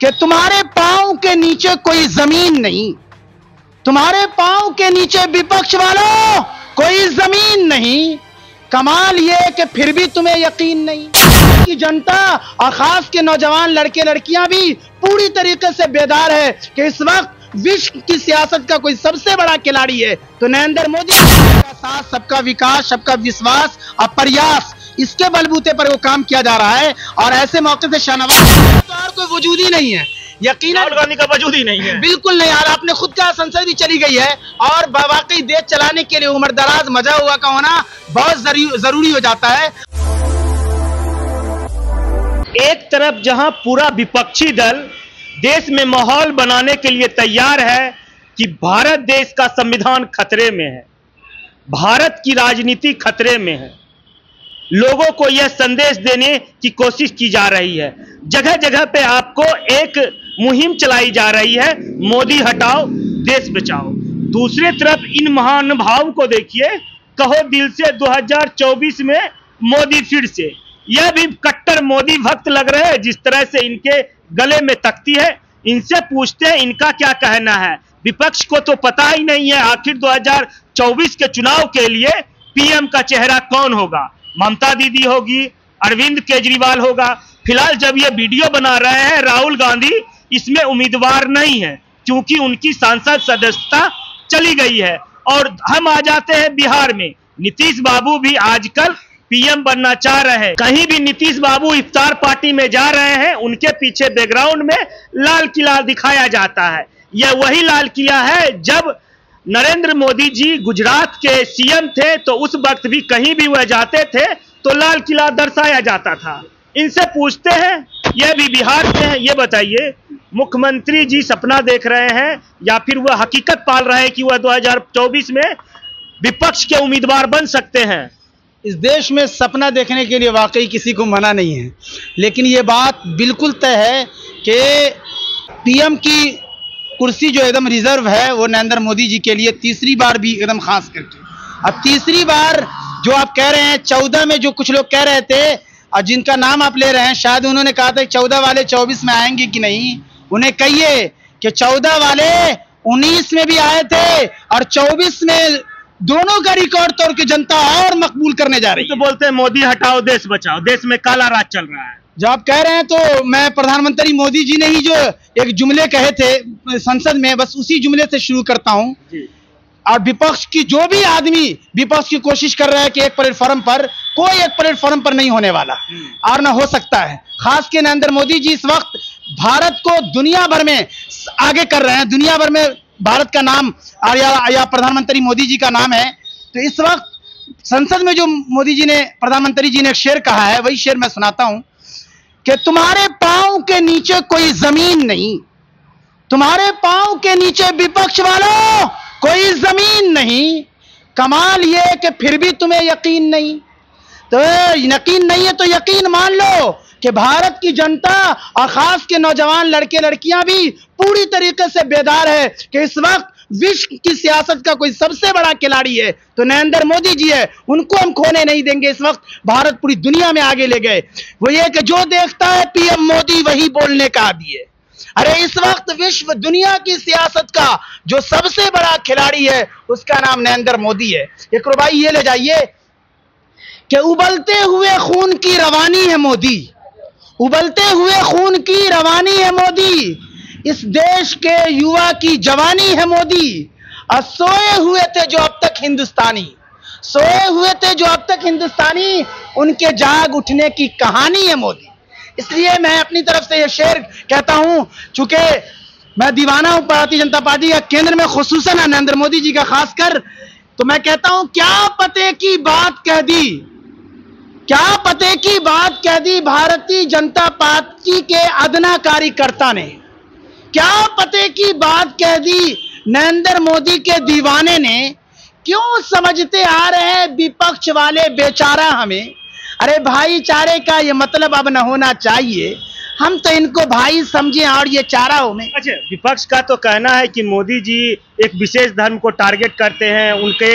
कि तुम्हारे पांव के नीचे कोई जमीन नहीं, तुम्हारे पांव के नीचे विपक्ष वालों कोई जमीन नहीं। कमाल यह कि फिर भी तुम्हें यकीन नहीं कि जनता और खास के नौजवान लड़के लड़कियां भी पूरी तरीके से बेदार है कि इस वक्त विश्व की सियासत का कोई सबसे बड़ा खिलाड़ी है तो नरेंद्र मोदी। सबका साथ, सबका विकास, सबका विश्वास और प्रयास, इसके बलबूते पर वो काम किया जा रहा है। और ऐसे मौके से शाहनवाज तो और कोई वजूद ही नहीं है, यकीन राहुल गांधी का वजूद ही नहीं है, बिल्कुल नहीं। और आपने खुद कहा संसद भी चली गई है और वाकई देश चलाने के लिए उम्र दराज मजा हुआ का होना बहुत जरूरी हो जाता है। एक तरफ जहां पूरा विपक्षी दल देश में माहौल बनाने के लिए तैयार है कि भारत देश का संविधान खतरे में है, भारत की राजनीति खतरे में है, लोगों को यह संदेश देने की कोशिश की जा रही है। जगह जगह पे आपको एक मुहिम चलाई जा रही है, मोदी हटाओ देश बचाओ। दूसरी तरफ इन महानुभावों को देखिए, कहो दिल से 2024 में मोदी फिर से, यह भी कट्टर मोदी भक्त लग रहे हैं जिस तरह से इनके गले में तख्ती है। इनसे पूछते हैं इनका क्या कहना है। विपक्ष को तो पता ही नहीं है आखिर 2024 के चुनाव के लिए पीएम का चेहरा कौन होगा। ममता दीदी होगी, अरविंद केजरीवाल होगा। फिलहाल जब ये वीडियो बना रहे हैं राहुल गांधी इसमें उम्मीदवार नहीं है क्योंकि उनकी सांसद सदस्यता चली गई है। और हम आ जाते हैं बिहार में, नीतीश बाबू भी आजकल पीएम बनना चाह रहे हैं। कहीं भी नीतीश बाबू इफ्तार पार्टी में जा रहे हैं, उनके पीछे बैकग्राउंड में लाल किला दिखाया जाता है। यह वही लाल किला है जब नरेंद्र मोदी जी गुजरात के सीएम थे तो उस वक्त भी कहीं भी वह जाते थे तो लाल किला दर्शाया जाता था। इनसे पूछते हैं, यह भी बिहार से हैं, ये बताइए मुख्यमंत्री जी सपना देख रहे हैं या फिर वह हकीकत पाल रहे हैं कि वह 2024 में विपक्ष के उम्मीदवार बन सकते हैं। इस देश में सपना देखने के लिए वाकई किसी को मना नहीं है, लेकिन ये बात बिल्कुल तय है कि पीएम की कुर्सी जो एकदम रिजर्व है वो नरेंद्र मोदी जी के लिए तीसरी बार भी एकदम खास करके। अब तीसरी बार जो आप कह रहे हैं, 14 में जो कुछ लोग कह रहे थे और जिनका नाम आप ले रहे हैं, शायद उन्होंने कहा था 14 वाले 24 में आएंगे कि नहीं। उन्हें कहिए कि 14 वाले 19 में भी आए थे और 24 में दोनों का रिकॉर्ड तोड़ के जनता और मकबूल करने जा रही है। तो बोलते हैं मोदी हटाओ देश बचाओ, देश में काला राज चल रहा है। जो आप कह रहे हैं तो मैं प्रधानमंत्री मोदी जी ने ही जो एक जुमले कहे थे संसद में, बस उसी जुमले से शुरू करता हूं। और विपक्ष की जो भी आदमी विपक्ष की कोशिश कर रहा है कि एक प्लेटफॉर्म पर, कोई एक प्लेटफॉर्म पर नहीं होने वाला और ना हो सकता है। खास के नरेंद्र मोदी जी इस वक्त भारत को दुनिया भर में आगे कर रहे हैं, दुनिया भर में भारत का नाम या प्रधानमंत्री मोदी जी का नाम है। तो इस वक्त संसद में जो मोदी जी ने, प्रधानमंत्री जी ने एक शेर कहा है, वही शेर मैं सुनाता हूं कि तुम्हारे पांव के नीचे कोई जमीन नहीं, तुम्हारे पांव के नीचे विपक्ष वालों कोई जमीन नहीं। कमाल यह कि फिर भी तुम्हें यकीन नहीं। तो यकीन नहीं है तो यकीन मान लो कि भारत की जनता और खास के नौजवान लड़के लड़कियां भी पूरी तरीके से बेदार है कि इस वक्त विश्व की सियासत का कोई सबसे बड़ा खिलाड़ी है तो नरेंद्र मोदी जी है। उनको हम खोने नहीं देंगे। इस वक्त भारत पूरी दुनिया में आगे ले गए। वो ये कि जो देखता है पीएम मोदी वही बोलने का आदी है। अरे इस वक्त विश्व दुनिया की सियासत का जो सबसे बड़ा खिलाड़ी है उसका नाम नरेंद्र मोदी है। एक रुबाई ये ले जाइए कि उबलते हुए खून की रवानी है मोदी, उबलते हुए खून की रवानी है मोदी, इस देश के युवा की जवानी है मोदी। और सोए हुए थे जो अब तक हिंदुस्तानी, सोए हुए थे जो अब तक हिंदुस्तानी, उनके जाग उठने की कहानी है मोदी। इसलिए मैं अपनी तरफ से ये शेर कहता हूं, चूंकि मैं दीवाना हूं भारतीय जनता पार्टी का, केंद्र में खुसूसन नरेंद्र मोदी जी का खासकर, तो मैं कहता हूं क्या पते की बात कह दी, क्या पते की बात कह दी भारतीय जनता पार्टी के अदना कार्यकर्ता ने, क्या पते की बात कह दी नरेंद्र मोदी के दीवाने ने। क्यों समझते आ रहे हैं विपक्ष वाले बेचारा हमें। अरे भाईचारे का ये मतलब अब न होना चाहिए। हम तो इनको भाई समझे और ये चारा हो में। अच्छा, विपक्ष का तो कहना है कि मोदी जी एक विशेष धर्म को टारगेट करते हैं,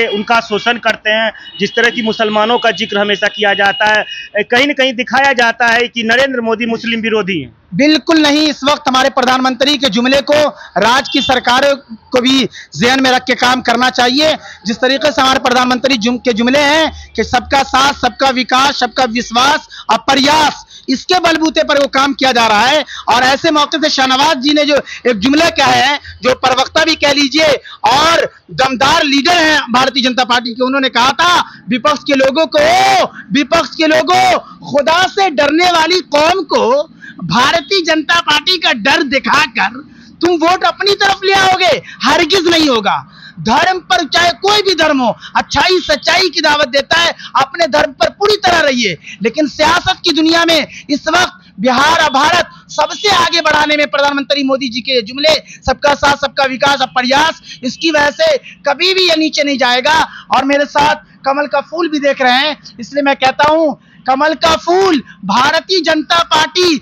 उनका शोषण करते हैं। जिस तरह की मुसलमानों का जिक्र हमेशा किया जाता है, कहीं न कहीं दिखाया जाता है कि नरेंद्र मोदी मुस्लिम विरोधी हैं। बिल्कुल नहीं। इस वक्त हमारे प्रधानमंत्री के जुमले को राज्य की सरकारों को भी ज़हन में रख के काम करना चाहिए। जिस तरीके से हमारे प्रधानमंत्री के जुमले हैं कि सबका साथ, सबका विकास, सबका विश्वास और प्रयास, इसके बलबूते पर वो काम किया जा रहा है। और ऐसे मौके से शाहनवाज जी ने जो एक जुमला कहा है, जो प्रवक्ता भी कह लीजिए और दमदार लीडर हैं भारतीय जनता पार्टी के, उन्होंने कहा था विपक्ष के लोगों, खुदा से डरने वाली कौम को भारतीय जनता पार्टी का डर दिखाकर तुम वोट अपनी तरफ ले आओगे, हरगिज नहीं होगा। धर्म पर, चाहे कोई भी धर्म हो, अच्छाई सच्चाई की दावत देता है, अपने धर्म पर पूरी तरह रहिए। लेकिन सियासत की दुनिया में इस वक्त बिहार और भारत सबसे आगे बढ़ाने में प्रधानमंत्री मोदी जी के जुमले, सबका साथ, सबका विकास और प्रयास, इसकी वजह से कभी भी ये नीचे नहीं जाएगा। और मेरे साथ कमल का फूल भी देख रहे हैं, इसलिए मैं कहता हूं कमल का फूल भारतीय जनता पार्टी,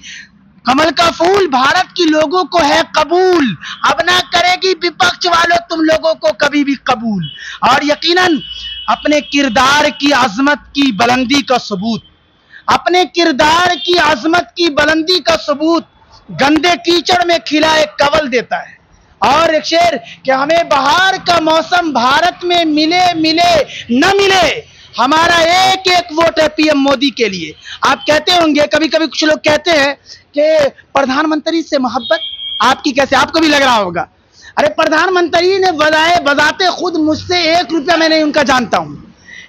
कमल का फूल भारत की लोगों को है कबूल, अब ना करेगी विपक्ष वालों तुम लोगों को कभी भी कबूल। और यकीनन अपने किरदार की अजमत की बुलंदी का सबूत, अपने किरदार की अजमत की बुलंदी का सबूत गंदे कीचड़ में खिला एक कवल देता है। और एक शेर कि हमें बाहर का मौसम भारत में मिले न मिले, हमारा एक एक वोट है पीएम मोदी के लिए। आप कहते होंगे, कभी कभी कुछ लोग कहते हैं कि प्रधानमंत्री से मोहब्बत आपकी कैसे, आपको भी लग रहा होगा। अरे प्रधानमंत्री ने बजाते खुद मुझसे 1 रुपया मैं नहीं उनका जानता हूं,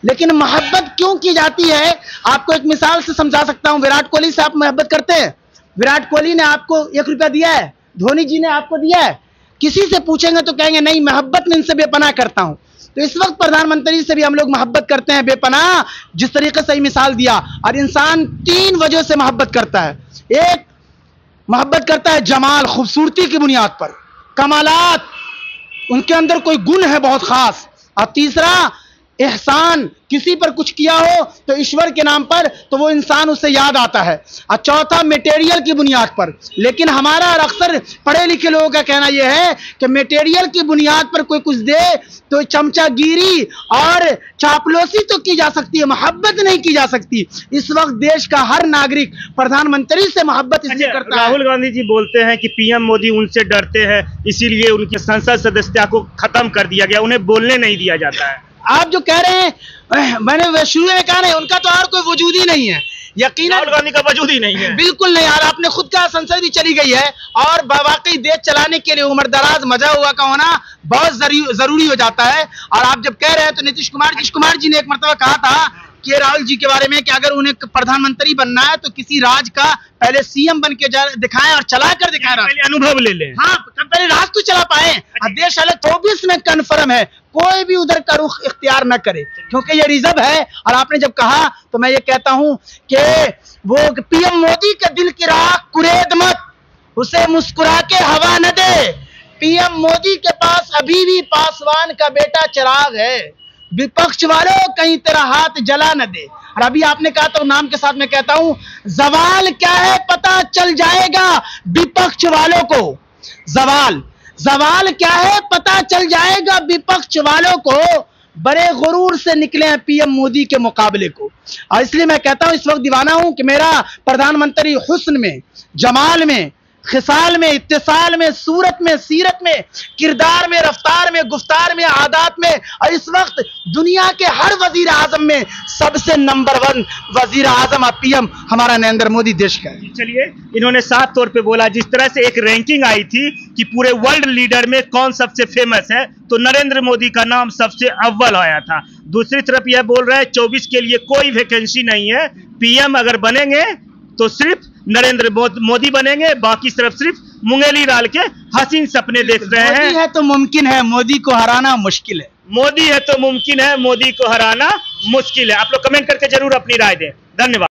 लेकिन मोहब्बत क्यों की जाती है आपको एक मिसाल से समझा सकता हूं। विराट कोहली से आप मोहब्बत करते हैं? विराट कोहली ने आपको 1 रुपया दिया है? धोनी जी ने आपको दिया है? किसी से पूछेंगे तो कहेंगे नहीं, मोहब्बत में इनसे बेपनाह करता हूं। तो इस वक्त प्रधानमंत्री से भी हम लोग मोहब्बत करते हैं बेपनाह, जिस तरीके से मिसाल दिया। और इंसान 3 वजह से मोहब्बत करता है। एक, मोहब्बत करता है जमाल, खूबसूरती की बुनियाद पर, कमालात, उनके अंदर कोई गुण है बहुत खास। और तीसरा, एहसान, किसी पर कुछ किया हो तो ईश्वर के नाम पर, तो वो इंसान उससे याद आता है। और चौथा, मटेरियल की बुनियाद पर। लेकिन हमारा और अक्सर पढ़े लिखे लोगों का कहना यह है कि मटेरियल की बुनियाद पर कोई कुछ दे तो चमचागिरी और चापलूसी तो की जा सकती है, मोहब्बत नहीं की जा सकती। इस वक्त देश का हर नागरिक प्रधानमंत्री से मोहब्बत इसलिए करता है। राहुल गांधी जी बोलते हैं कि पीएम मोदी उनसे डरते हैं, इसीलिए उनकी संसद सदस्यता को खत्म कर दिया गया, उन्हें बोलने नहीं दिया जाता है। आप जो कह रहे हैं, मैंने शुरू में कहा नहीं, उनका तो और कोई वजूद ही नहीं है। यकीनन राहुल गांधी का वजूद ही नहीं है, बिल्कुल नहीं। और आपने खुद का संसद भी चली गई है, और वाकई देश चलाने के लिए उम्रदराज मजा हुआ का होना बहुत जरूरी हो जाता है। और आप जब कह रहे हैं तो नीतीश कुमार जी ने एक मरतबा कहा था कि राहुल जी के बारे में कि अगर उन्हें प्रधानमंत्री बनना है तो किसी राज का पहले सीएम बन के दिखाएं और चला कर दिखाएं, पहले अनुभव ले लें। हाँ, पहले राज तो चला पाए। देश वाले 24 में कन्फर्म है, कोई भी उधर का रुख इख्तियार न करे, क्योंकि ये रिजर्व है। और आपने जब कहा तो मैं ये कहता हूं कि वो पीएम मोदी के दिल की राख कुरेद मत, उसे मुस्कुरा के हवा न दे। पीएम मोदी के पास अभी भी पासवान का बेटा चिराग है, विपक्ष वालों कहीं तेरा हाथ जला न दे। और अभी आपने कहा तो नाम के साथ मैं कहता हूं, जवाल क्या है पता चल जाएगा विपक्ष वालों को। जवाल क्या है पता चल जाएगा विपक्ष वालों को। बड़े गुरूर से निकले हैं पीएम मोदी के मुकाबले को। और इसलिए मैं कहता हूं, इस वक्त दीवाना हूं कि मेरा प्रधानमंत्री हुस्न में, जमाल में, खिसाल में, इत्तिसाल में, सूरत में, सीरत में, किरदार में, रफ्तार में, गुफ्तार में, आदात में, और इस वक्त दुनिया के हर वजीर आजम में सबसे नंबर 1 वजीर आजम और पीएम हमारा नरेंद्र मोदी देश का है। चलिए, इन्होंने साफ तौर पे बोला, जिस तरह से एक रैंकिंग आई थी कि पूरे वर्ल्ड लीडर में कौन सबसे फेमस है, तो नरेंद्र मोदी का नाम सबसे अव्वल आया था। दूसरी तरफ यह बोल रहे हैं 24 के लिए कोई वैकेंसी नहीं है, पीएम अगर बनेंगे तो सिर्फ नरेंद्र मोदी बनेंगे, बाकी सिर्फ मुंगेली डाल के हसीन सपने देख रहे हैं। मोदी है तो मुमकिन है, मोदी को हराना मुश्किल है। मोदी है तो मुमकिन है, मोदी को हराना मुश्किल है। आप लोग कमेंट करके जरूर अपनी राय दें। धन्यवाद।